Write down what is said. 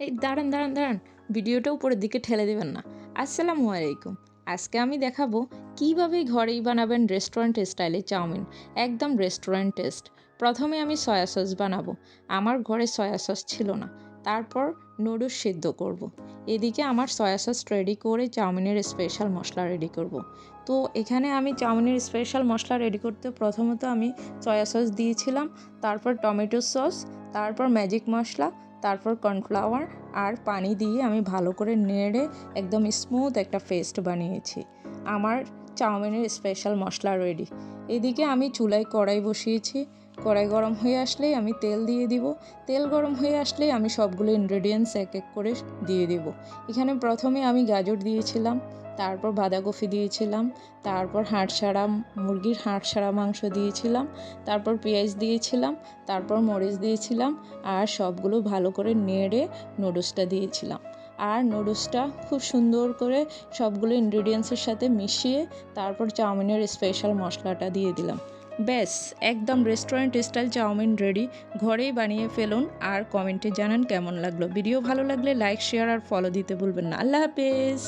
এই দাঁড়ান দাঁড়ান দাঁড়ান, ভিডিওটা উপরের দিকে ঠেলে দেবেন না। আসসালামু আলাইকুম। আজকে আমি দেখাবো কিভাবে ঘরেই বানাবেন রেস্টুরেন্ট স্টাইলে চাউমিন, একদম রেস্টুরেন্ট টেস্ট। প্রথমে আমি সয়া সস বানাবো। আমার ঘরে সয়া সস ছিল না। তারপর নুডলস সিদ্ধ করব। এদিকে আমার সয়া সস রেডি করে চাউমিনের স্পেশাল মশলা রেডি করব। তো এখানে আমি চাউমিনের স্পেশাল মশলা রেডি করতে প্রথমত আমি সয়া সস দিয়েছিলাম, তারপর টমেটো সস, তারপর ম্যাজিক মশলা, তারপর কর্নফ্লাওয়ার আর পানি দিয়ে আমি ভালো করে নেড়ে একদম স্মুথ একটা পেস্ট বানিয়েছি। আমার চাউমিনের স্পেশাল মশলা রেডি। এদিকে আমি চুলায় কড়াই বসিয়েছি। কড়াই গরম হয়ে আসলেই আমি তেল দিয়ে দিব। তেল গরম হয়ে আসলেই আমি সবগুলো ইনগ্রেডিয়েন্টস এক এক করে দিয়ে দিব। এখানে প্রথমে আমি গাজর দিয়েছিলাম, তারপর বাঁধাকপি দিয়েছিলাম, তারপর মুরগির হাড় মাংস দিয়েছিলাম, তারপর পেঁয়াজ দিয়েছিলাম, তারপর মরিচ দিয়েছিলাম, আর সবগুলো ভালো করে নেড়ে নুডলসটা দিয়েছিলাম। আর নুডলসটা খুব সুন্দর করে সবগুলো ইনগ্রেডিয়েন্টসের সাথে মিশিয়ে তারপর চাউমিনের স্পেশাল মশলাটা দিয়ে দিলাম। ব্যাস, একদম রেস্টুরেন্ট স্টাইল চাউমিন রেডি। ঘরেই বানিয়ে ফেলুন আর কমেন্টে জানান কেমন লাগলো। ভিডিও ভালো লাগলে লাইক, শেয়ার আর ফলো দিতে ভুলবেন না। আল্লাহ হাফেজ।